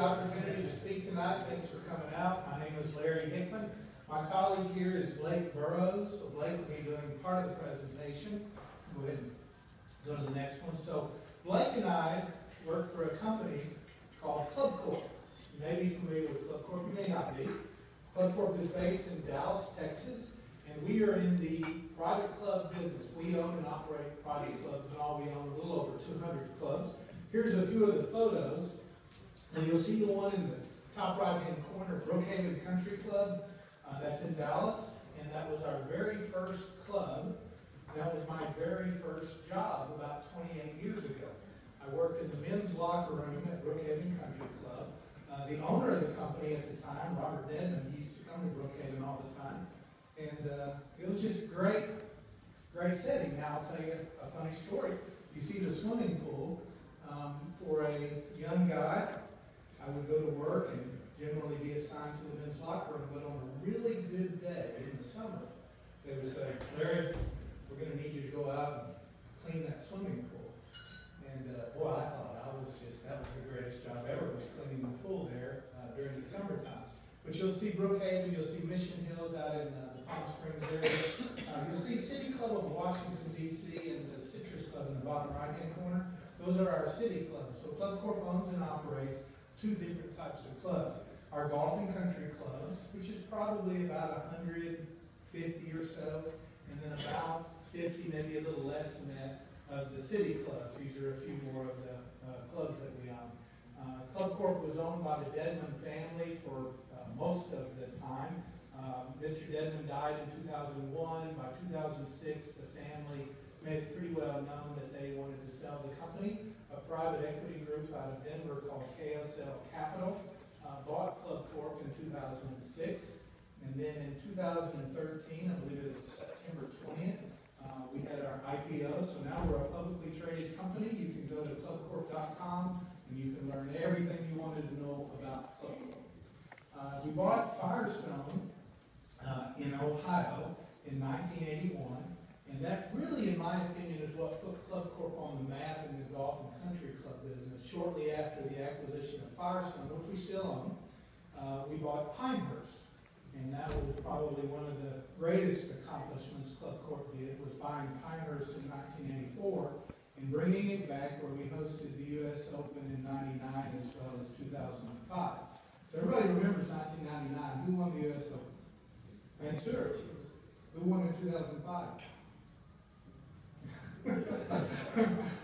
opportunity to speak tonight. Thanks for coming out. My name is Larry Hickman. My colleague here is Blake Burrows. So Blake will be doing part of the presentation. Go ahead and go to the next one. So Blake and I work for a company called Corp. You may be familiar with Corp, you may not be. Corp is based in Dallas, Texas, and we are in the private club business. We own and operate private clubs, and all we own a little over 200 clubs. Here's a few of the photos, and you'll see the one in the top right-hand corner, Brookhaven Country Club. That's in Dallas, and that was our very first club. That was my very first job about 28 years ago. I worked in the men's locker room at Brookhaven Country Club. The owner of the company at the time, Robert Dedman, he used to come to Brookhaven all the time. And it was just a great setting. Now I'll tell you a funny story. You see the swimming pool. For a young guy, I would go to work and generally be assigned to the men's locker room, but on a really good day in the summer, they would say, Larry, we're going to need you to go out and clean that swimming pool. And boy, I thought that was the greatest job ever, was cleaning the pool there during the summertime. But you'll see Brookhaven, you'll see Mission Hills out in the Palm Springs area. You'll see City Club of Washington, D.C. and the Citrus Club in the bottom right-hand corner. Those are our city clubs. So Corp owns and operates two different types of clubs. Our golf and country clubs, which is probably about 150 or so, and then about 50, maybe a little less than that, of the city clubs. These are a few more of the clubs that we own. Corp was owned by the Dedman family for most of the time. Mr. Dedman died in 2001. By 2006, the family made it pretty well known that they wanted to sell the company. A private equity group out of Denver called KSL Capital bought Corp in 2006. And then in 2013, I believe it was September 20th, we had our IPO. So now we're a publicly traded company. You can go to clubcorp.com and you can learn everything you wanted to know about Corp. We bought Firestone in Ohio in 1981. And that really, in my opinion, is what put Corp on the map in the golf and country club business. Shortly after the acquisition of Firestone, which we still own, we bought Pinehurst. And that was probably one of the greatest accomplishments Corp did, was buying Pinehurst in 1984 and bringing it back where we hosted the U.S. Open in 99 as well as 2005. So everybody remembers 1999. Who won the U.S. Open? Van Stewart. Who won in 2005?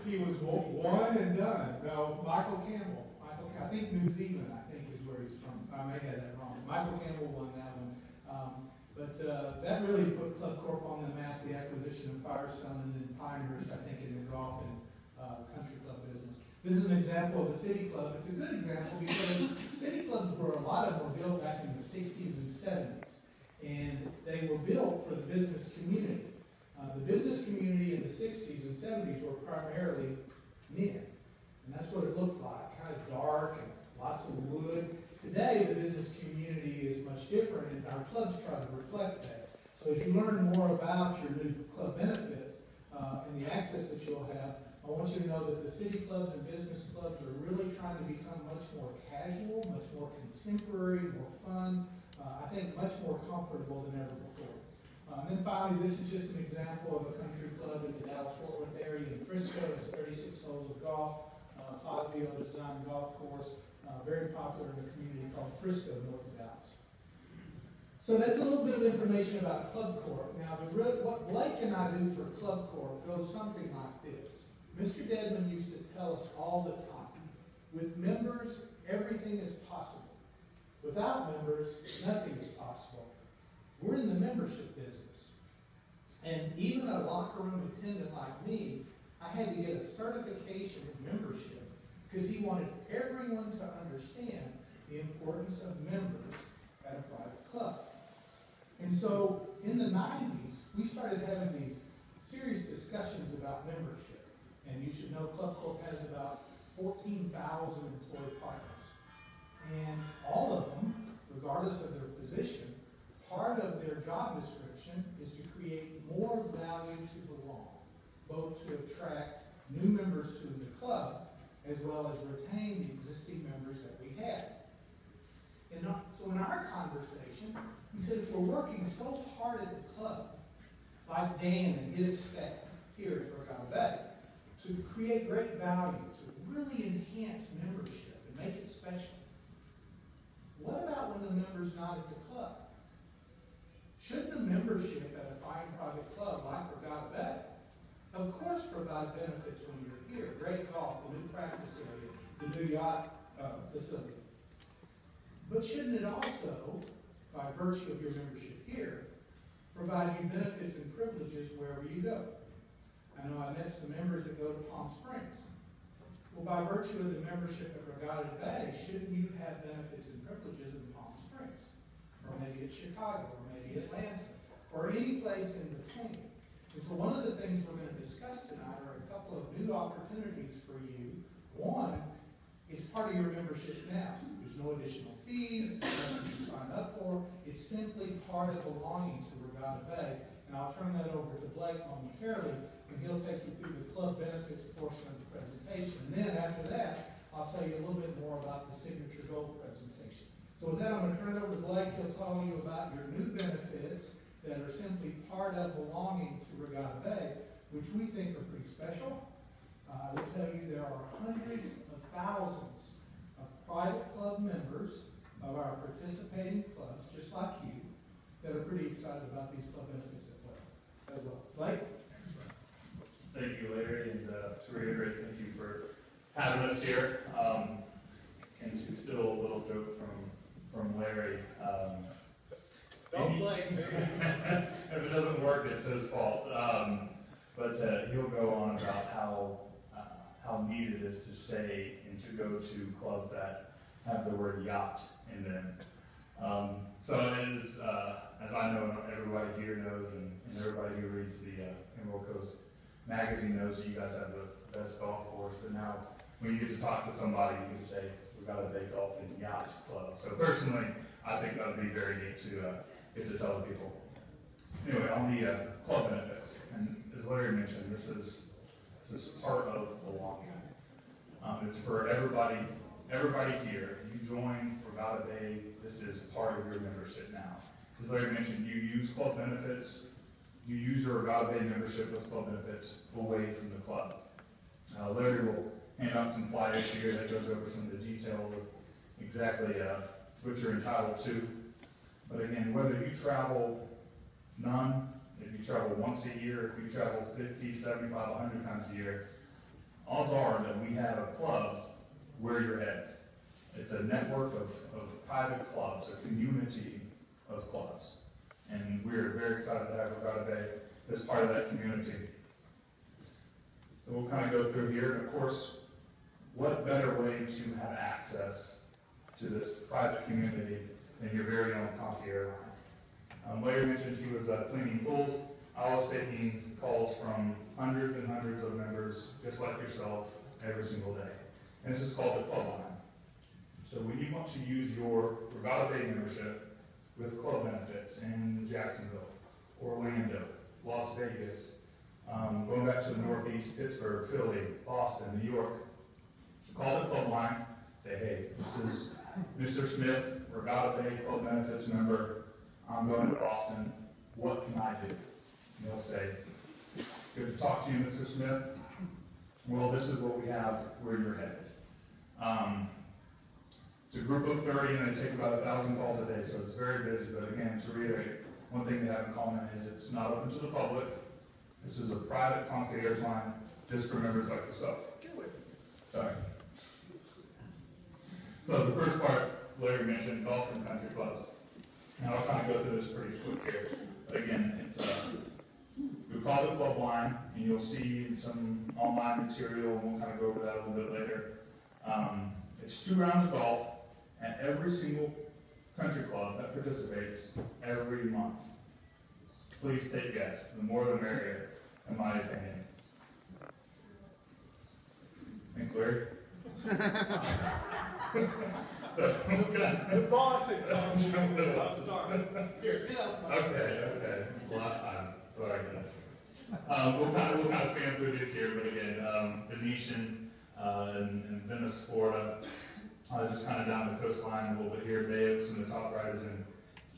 He was one and done. No, Michael Campbell. I think New Zealand, I think, is where he's from. I may have that wrong. Michael Campbell won that one. But that really put Corp on the map, the acquisition of Firestone and then Pinehurst, I think, in the golf and country club business. This is an example of a city club. It's a good example because city clubs a lot of them were built back in the 60s and 70s. And they were built for the business community. The business community in the 60s and 70s were primarily men. And that's what it looked like, kind of dark and lots of wood. Today, the business community is much different, and our clubs try to reflect that. So as you learn more about your new club benefits and the access that you'll have, I want you to know that the city clubs and business clubs are really trying to become much more casual, much more contemporary, more fun, I think much more comfortable than ever before. And then finally, this is just an example of a country club in the Dallas-Fort Worth area in Frisco. It's 36 holes of golf, Fazio designed golf course, very popular in the community called Frisco, north of Dallas. So that's a little bit of information about Corp. Now, what Blake and I do for Corp goes something like this. Mr. Dedman used to tell us all the time, with members, everything is possible. Without members, nothing is possible. We're in the membership business. And even a locker room attendant like me, I had to get a certification of membership because he wanted everyone to understand the importance of members at a private club. And so in the 90s, we started having these serious discussions about membership. And you should know Corp has about 14,000 employee partners. And all of them, regardless of their position, part of their job description is to create more value to belong, both to attract new members to the club as well as retain the existing members that we had. So in our conversation, we said if we're working so hard at the club, like Dan and his staff here at Regatta Bay, to create great value, to really enhance membership and make it special, what about when the member's not at the club? Shouldn't the membership at a fine private club like Regatta Bay, of course, provide benefits when you're here? Great golf, the new practice area, the new yacht facility. But shouldn't it also, by virtue of your membership here, provide you benefits and privileges wherever you go? I know I met some members that go to Palm Springs. Well, by virtue of the membership at Regatta Bay, shouldn't you have benefits and privileges in Palm Springs? Or maybe at Chicago, or maybe Atlanta, or any place in between. And so one of the things we're going to discuss tonight are a couple of new opportunities for you. One is part of your membership now. There's no additional fees, nothing you sign up for. It's simply part of belonging to Regatta Bay. And I'll turn that over to Blake momentarily, and he'll take you through the club benefits portion of the presentation. And then after that, I'll tell you a little bit more about the signature gold presentation. So with that, I'm going to turn it over to Blake. He'll tell you about your new benefits that are simply part of belonging to Regatta Bay, which we think are pretty special. I will tell you there are hundreds of thousands of private club members of our participating clubs, just like you, that are pretty excited about these club benefits as well. Blake? Thank you, Larry, and to reiterate, thank you for having us here. And to steal a little joke from Larry, don't blame me. if it doesn't work, it's his fault. But he'll go on about how neat it is to say and to go to clubs that have the word yacht in them. So it is, as I know, everybody here knows, and everybody who reads the Emerald Coast magazine knows that you guys have the best golf course. But now, when you get to talk to somebody, you can say, we've got a big golf and yacht club. So personally, I think that would be very neat to get to tell the people. Anyway, on the club benefits, and as Larry mentioned, this is part of belonging. It's for everybody here. You join Regatta Bay, this is part of your membership now. As Larry mentioned, you use club benefits, you use your Regatta Bay membership with club benefits away from the club. Larry will hand out some flyers here that goes over some of the details of exactly what you're entitled to. But again, whether you travel none, if you travel once a year, if you travel 50, 75, 100 times a year, odds are that we have a club where you're headed. It's a network of private clubs, a community of clubs. And we're very excited to have Regatta Bay as part of that community. So we'll kind of go through here. And of course, what better way to have access to this private community than your very own concierge line? Larry mentioned he was cleaning pools. I was taking calls from hundreds and hundreds of members, just like yourself, every single day. And this is called the club line. So when you want to use your Regatta Bay membership with club benefits in Jacksonville, Orlando, Las Vegas, going back to the Northeast, Pittsburgh, Philly, Boston, New York, call the club line, say, hey, this is Mr. Smith, Regatta Bay club benefits member. I'm going to Boston. What can I do? And they'll say, good to talk to you, Mr. Smith. Well, this is what we have where you're headed. It's a group of 30, and they take about 1,000 calls a day, so it's very busy. But again, to reiterate, one thing they have in common is it's not open to the public. This is a private concierge line just for members like yourself. Sorry. So the first part, Larry mentioned golf and country clubs. Now I'll kind of go through this pretty quick here. But again, it's we call the club line, and you'll see some online material, and we'll kind of go over that a little bit later. It's 2 rounds of golf at every single country club that participates every month. Please take guests. The more the merrier, in my opinion. Thanks, Larry. The boss I'm sorry. Here, get up. Okay. It's the last time. Sorry, guys. We'll kind of fan through this here, but again, Venetian, in Venice, Florida, just kind of down the coastline a little bit here. Bay Oaks in the top right is in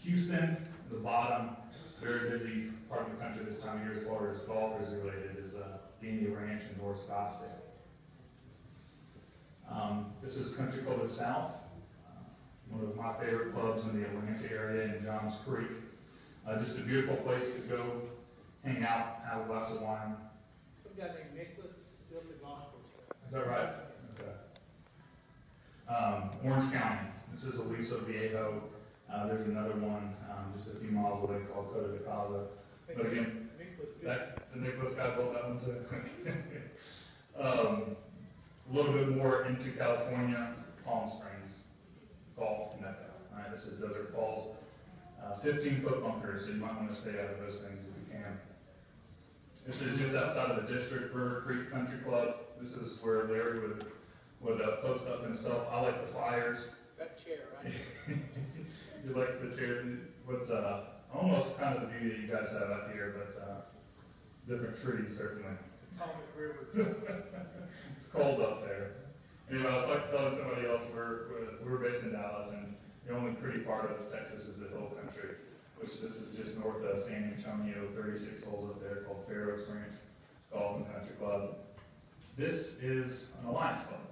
Houston. The bottom, very busy part of the country this time of year as far as golf is related, is Gainey Ranch in North Scottsdale. This is Country Club of the South, one of my favorite clubs in the Atlanta area in Johns Creek. Just a beautiful place to go hang out, have a glass of wine. Some guy named Nicholas built the golf course. Is that right? Okay. Orange County. This is Aliso Viejo. There's another one just a few miles away called Coto de Casa. But again, the Nicholas guy built that one too. A little bit more into California, Palm Springs, golf mecca. All right, this is Desert Falls. 15-foot bunkers, so you might want to stay out of those things if you can. This is just outside of the district, River Creek Country Club. This is where Larry would post up himself. I like the fires. That chair, right? He likes the chair. But almost kind of the view that you guys have out here, but different trees certainly. Potomac River. It's cold up there. Anyway, I was like telling somebody else, we're based in Dallas, and the only pretty part of Texas is the hill country, which this is just north of San Antonio, 36 holes up there called Fair Oaks Ranch Golf and Country Club. This is an alliance club.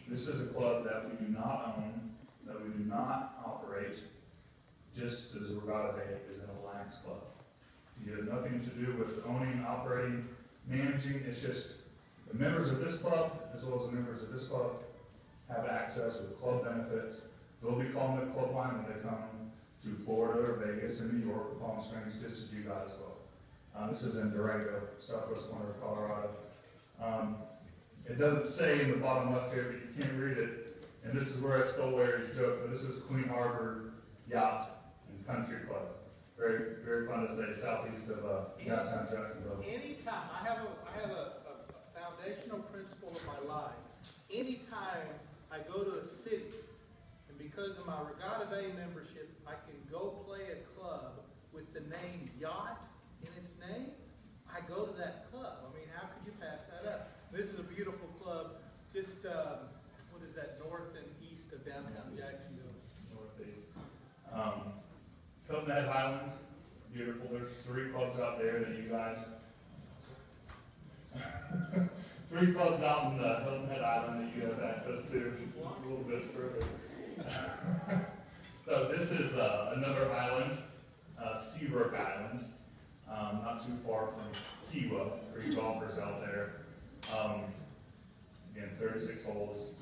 This is a club that we do not own, that we do not operate, just as Regatta Bay is an alliance club. You have nothing to do with owning, operating, managing. It's just the members of this club, as well as the members of this club, have access with club benefits. They'll be calling the club line when they come to Florida or Vegas or New York or Palm Springs, just as you guys will. This is in Durango, southwest corner of Colorado. It doesn't say in the bottom left here, but you can't read it. And this is where I stole Larry's joke, but this is Queen Harbor Yacht and Country Club. Very, very fun to say, southeast of downtown Jacksonville. Anytime, I have a foundational principle of my life. Anytime I go to a city, and because of my Regatta Bay membership, I can go play a club with the name yacht in its name, I go to that club. I mean, how could you pass that up? This is a beautiful club, just, what is that, north and east of downtown Jacksonville. Northeast. Hilton Head Island, beautiful. There's 3 clubs out there that you guys, 3 clubs out in the Hilton Head Island that you have access to a little bit further. So this is another island, Seabrook Island, not too far from Kiwa for you golfers out there. Again, 36 holes,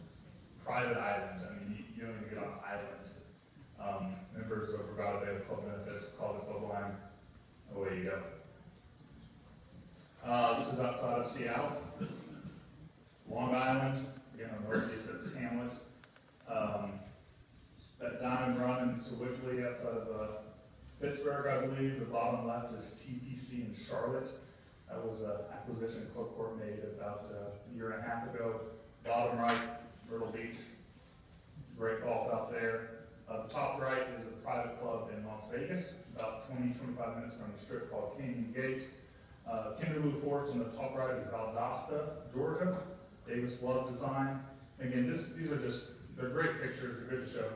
private island. I mean, you don't even get on an island. Members of Regatta Bay with club benefits, call the club line, away you go. This is outside of Seattle. Long Island, again on the northeast, that's Hamlet. That Diamond Run in Sewickley outside of Pittsburgh, I believe. The bottom left is TPC in Charlotte. That was an acquisition Corp made about a year and a half ago. Bottom right, Myrtle Beach. Great golf out there. The top right is a private club in Las Vegas, about 20-25 minutes from the strip called Canyon Gate. Kinderloo Forest on the top right is Valdosta, Georgia. Davis Love design. Again, these are just, they're great pictures, they're good to show.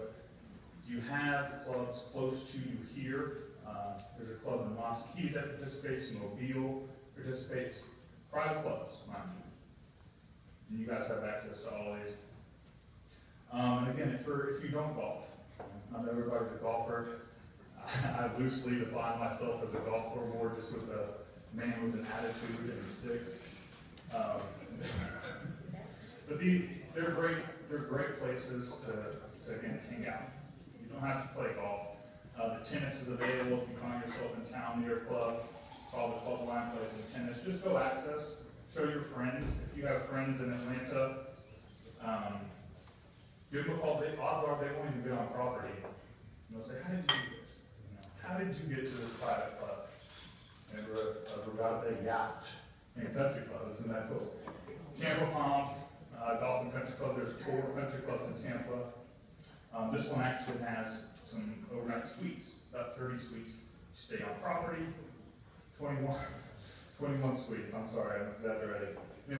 You have clubs close to you here. There's a club in Wasakee that participates, Mobile participates, private clubs, mind you. And you guys have access to all these. And again, if you don't golf, not everybody's a golfer. I loosely define myself as a golfer, more just with a man with an attitude and sticks. But they're great places to again hang out. You don't have to play golf. The tennis is available if you find yourself in town near a club. Call the club line, play some tennis. Just go access. Show your friends. If you have friends in Atlanta, give them a call. Odds are they won't even get on property. And they'll say, "How did you do this? How did you get to this private club?" And a Regatta Bay Yacht and Country Club. Isn't that cool? Tampa Palms Golf and Country Club. There's 4 country clubs in Tampa. This one actually has some overnight suites, about 30 suites. You stay on property. 21 suites. I'm sorry, I'm exaggerating.